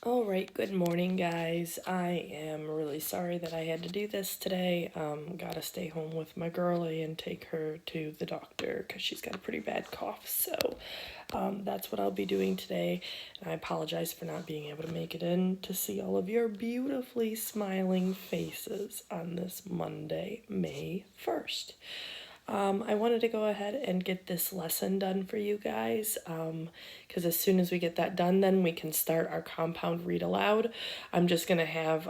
All right, good morning, guys. I am really sorry that I had to do this today. Gotta stay home with my girlie and take her to the doctor because she's got a pretty bad cough. So, that's what I'll be doing today. And I apologize for not being able to make it in to see all of your beautifully smiling faces on this Monday, May 1st. I wanted to go ahead and get this lesson done for you guys because as soon as we get that done, then we can start our compound read aloud. I'm just going to have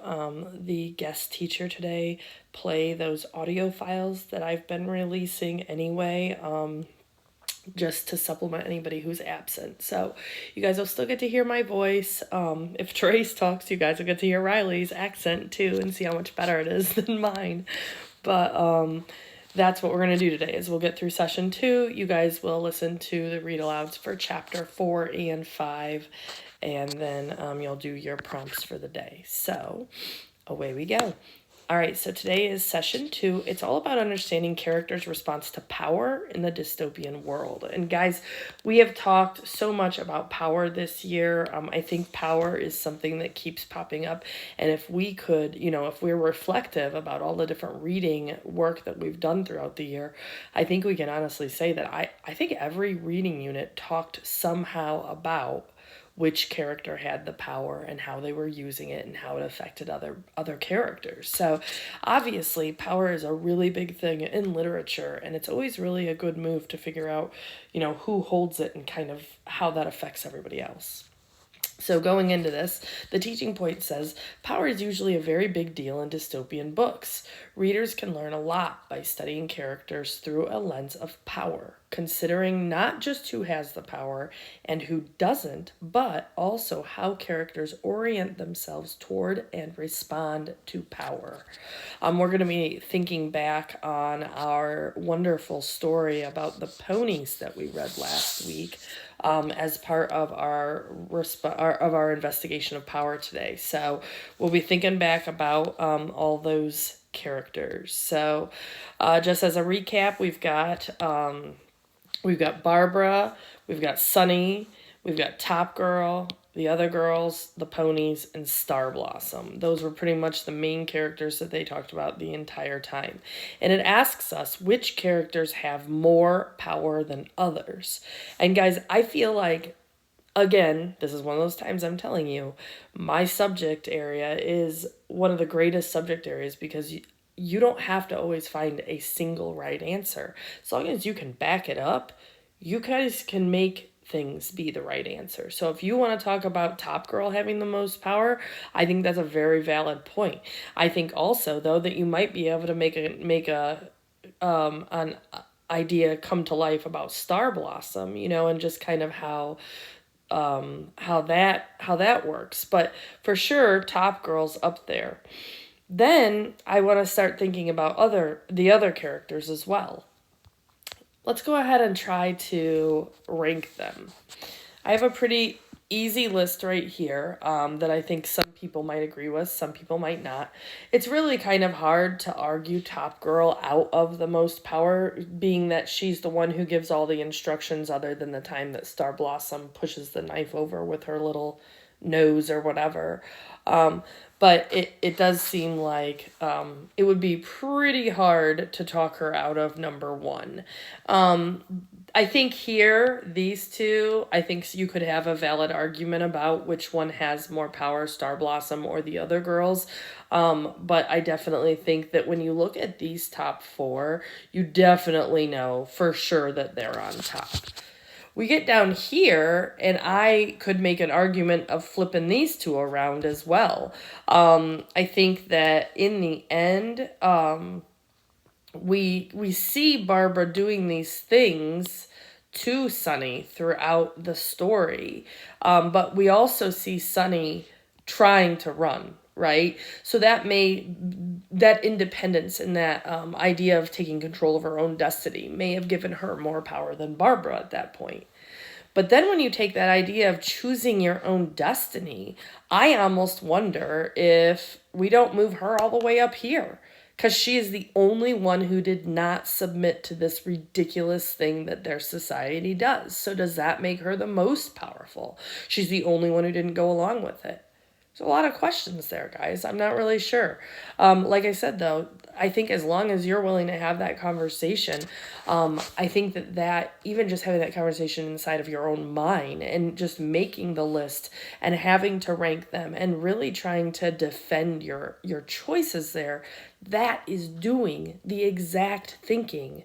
the guest teacher today play those audio files that I've been releasing anyway. Just to supplement anybody who's absent. So you guys will still get to hear my voice. If Trace talks, you guys will get to hear Riley's accent too and see how much better it is than mine. But that's what we're going to do today is we'll get through session 2. You guys will listen to the read alouds for chapter 4 and 5. And then you'll do your prompts for the day. So away we go. All right, so today is session 2. It's all about understanding characters' response to power in the dystopian world. And guys, we have talked so much about power this year. I think power is something that keeps popping up. And if we could, if we're reflective about all the different reading work that we've done throughout the year, I think we can honestly say that I think every reading unit talked somehow about which character had the power and how they were using it and how it affected other characters. So obviously power is a really big thing in literature, and it's always really a good move to figure out, who holds it and kind of how that affects everybody else. So going into this, the teaching point says, power is usually a very big deal in dystopian books. Readers can learn a lot by studying characters through a lens of power, considering not just who has the power and who doesn't, but also how characters orient themselves toward and respond to power. We're going to be thinking back on our wonderful story about the ponies that we read last week. As part of our investigation of power today. So we'll be thinking back about all those characters. So just as a recap, we've got Barbara, we've got Sunny, we've got Top Girl, the other girls, the ponies, and Star Blossom. Those were pretty much the main characters that they talked about the entire time. And it asks us which characters have more power than others. And guys, I feel like, again, this is one of those times I'm telling you, my subject area is one of the greatest subject areas because you don't have to always find a single right answer. As long as you can back it up, you guys can make things be the right answer. So if you want to talk about Top Girl having the most power, I think that's a very valid point. I think also though that you might be able to make an idea come to life about Star Blossom, and just kind of how that works. But for sure, Top Girl's up there. Then I want to start thinking about the other characters as well. Let's go ahead and try to rank them. I have a pretty easy list right here that I think some people might agree with, some people might not. It's really kind of hard to argue Top Girl out of the most power, being that she's the one who gives all the instructions other than the time that Star Blossom pushes the knife over with her little nose or whatever. But it does seem like it would be pretty hard to talk her out of number 1. I think here, these two, I think you could have a valid argument about which one has more power, Star Blossom or the other girls. But I definitely think that when you look at these top 4, you definitely know for sure that they're on top. We get down here, and I could make an argument of flipping these two around as well. I think that in the end, we see Barbara doing these things to Sunny throughout the story, but we also see Sunny trying to run, right? So that independence and that idea of taking control of her own destiny may have given her more power than Barbara at that point. But then when you take that idea of choosing your own destiny, I almost wonder if we don't move her all the way up here. Because she is the only one who did not submit to this ridiculous thing that their society does. So does that make her the most powerful? She's the only one who didn't go along with it. There's a lot of questions there, guys. I'm not really sure. Like I said, though, I think as long as you're willing to have that conversation, I think that even just having that conversation inside of your own mind and just making the list and having to rank them and really trying to defend your choices there, that is doing the exact thinking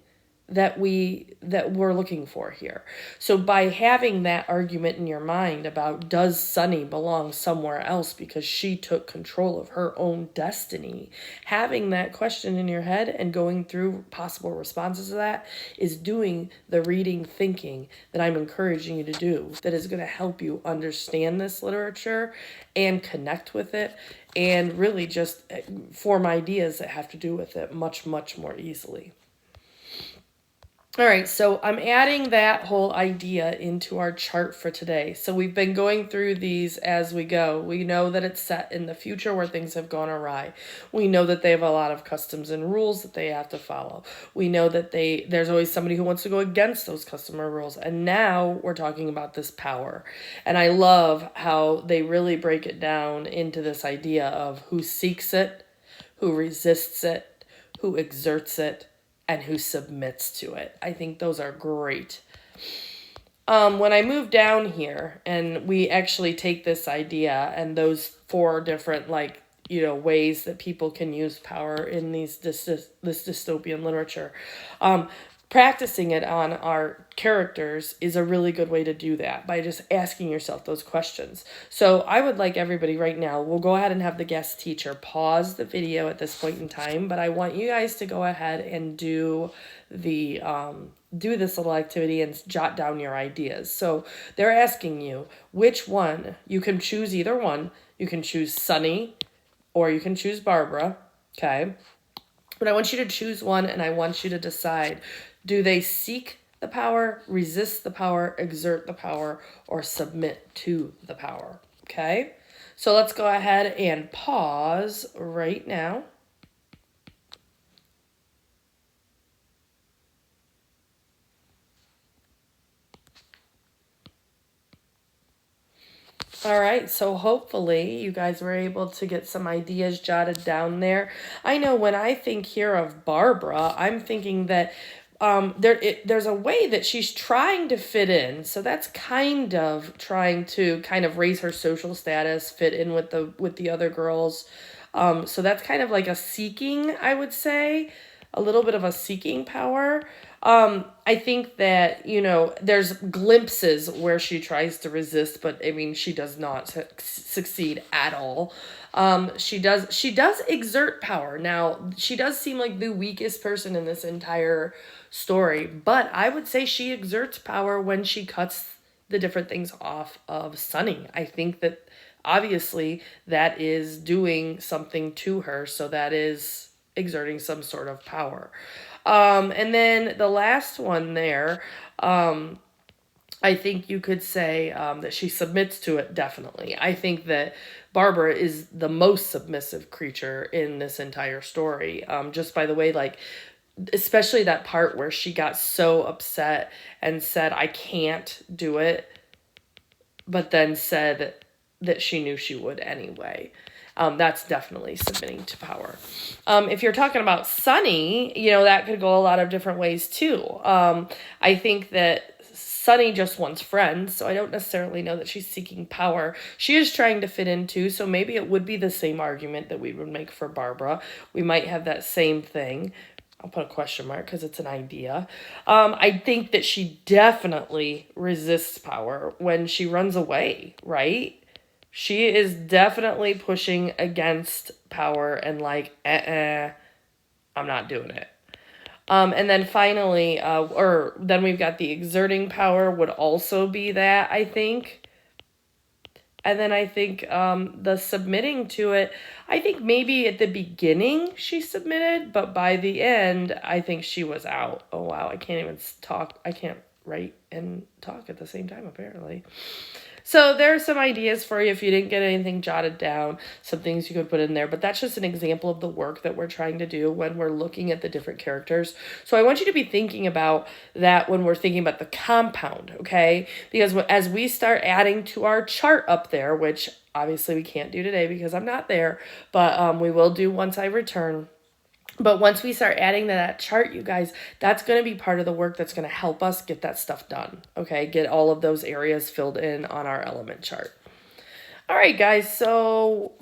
that we're looking for here. So by having that argument in your mind about does Sunny belong somewhere else because she took control of her own destiny, having that question in your head and going through possible responses to that is doing the reading thinking that I'm encouraging you to do, that is going to help you understand this literature and connect with it and really just form ideas that have to do with it much, much more easily. All right, so I'm adding that whole idea into our chart for today. So we've been going through these as we go. We know that it's set in the future where things have gone awry. We know that they have a lot of customs and rules that they have to follow. We know that there's always somebody who wants to go against those customary rules. And now we're talking about this power. And I love how they really break it down into this idea of who seeks it, who resists it, who exerts it, and who submits to it. I think those are great. When I move down here and we actually take this idea and those 4 different ways that people can use power in this dystopian literature, practicing it on our characters is a really good way to do that by just asking yourself those questions. So I would like everybody right now, we'll go ahead and have the guest teacher pause the video at this point in time, but I want you guys to go ahead and do this little activity and jot down your ideas. So they're asking you which one. You can choose either one. You can choose Sunny or you can choose Barbara, okay? But I want you to choose one and I want you to decide, do they seek the power, resist the power, exert the power, or submit to the power? Okay? So let's go ahead and pause right now. All right, so hopefully you guys were able to get some ideas jotted down there. I know when I think here of Barbara, I'm thinking that there's a way that she's trying to fit in. So that's kind of trying to kind of raise her social status, fit in with the other girls. So that's kind of like a seeking, I would say, a little bit of a seeking power. I think that, there's glimpses where she tries to resist, but I mean, she does not succeed at all. She does exert power. Now, she does seem like the weakest person in this entire story, but I would say she exerts power when she cuts the different things off of Sunny. I think that obviously that is doing something to her, so that is exerting some sort of power. And then the last one there, I think you could say that she submits to it, definitely. I think that Barbara is the most submissive creature in this entire story, just by the way, especially that part where she got so upset and said, I can't do it, but then said that she knew she would anyway. That's definitely submitting to power. If you're talking about Sunny, that could go a lot of different ways too. I think that Sunny just wants friends, so I don't necessarily know that she's seeking power. She is trying to fit in too, so maybe it would be the same argument that we would make for Barbara. We might have that same thing. I'll put a question mark because it's an idea. I think that she definitely resists power when she runs away, right? She is definitely pushing against power and I'm not doing it. And then finally, then we've got the exerting power would also be that, I think. And then I think the submitting to it, I think maybe at the beginning she submitted, but by the end, I think she was out. Oh, wow, I can't even talk. I can't write and talk at the same time, apparently. So there are some ideas for you if you didn't get anything jotted down, some things you could put in there, but that's just an example of the work that we're trying to do when we're looking at the different characters. So I want you to be thinking about that when we're thinking about the compound, okay? Because as we start adding to our chart up there, which obviously we can't do today because I'm not there, but we will do once I return. But once we start adding to that chart, you guys, that's going to be part of the work that's going to help us get that stuff done. Okay, get all of those areas filled in on our element chart. All right, guys, so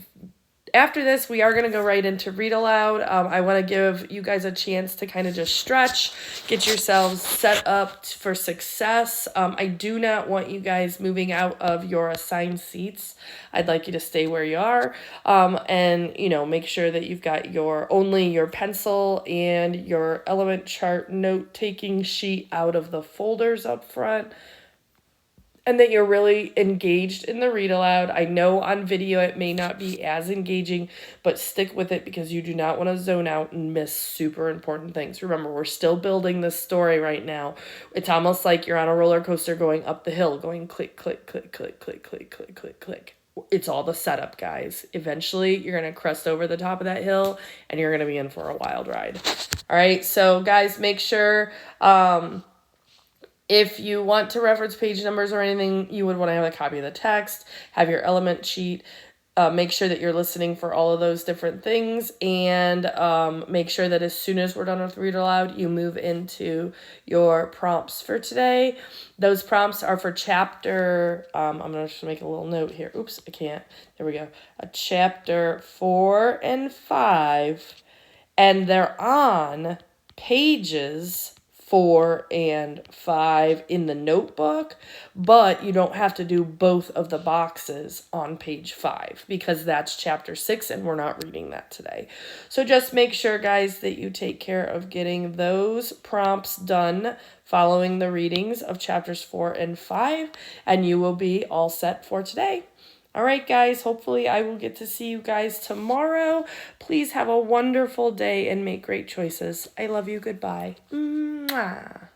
after this, we are going to go right into read aloud. I want to give you guys a chance to kind of just stretch, get yourselves set up for success. I do not want you guys moving out of your assigned seats. I'd like you to stay where you are, and make sure that you've got only your pencil and your element chart note taking sheet out of the folders up front, and that you're really engaged in the read aloud. I know on video it may not be as engaging, but stick with it because you do not want to zone out and miss super important things. Remember, we're still building this story right now. It's almost like you're on a roller coaster going up the hill, going click, click, click, click, click, click, click, click, click. It's all the setup, guys. Eventually, you're going to crest over the top of that hill, and you're going to be in for a wild ride. All right, so guys, make sure... if you want to reference page numbers or anything, you would want to have a copy of the text, have your element sheet, make sure that you're listening for all of those different things, and make sure that as soon as we're done with read aloud, you move into your prompts for today. Those prompts are for chapter, I'm going to just make a little note here. Oops, I can't. There we go. Chapter 4 and 5, and they're on pages 4 and 5 in the notebook, but you don't have to do both of the boxes on page 5 because that's chapter 6 and we're not reading that today. So just make sure, guys, that you take care of getting those prompts done following the readings of chapters 4 and 5, and you will be all set for today. All right, guys, hopefully I will get to see you guys tomorrow. Please have a wonderful day and make great choices. I love you. Goodbye. Mwah.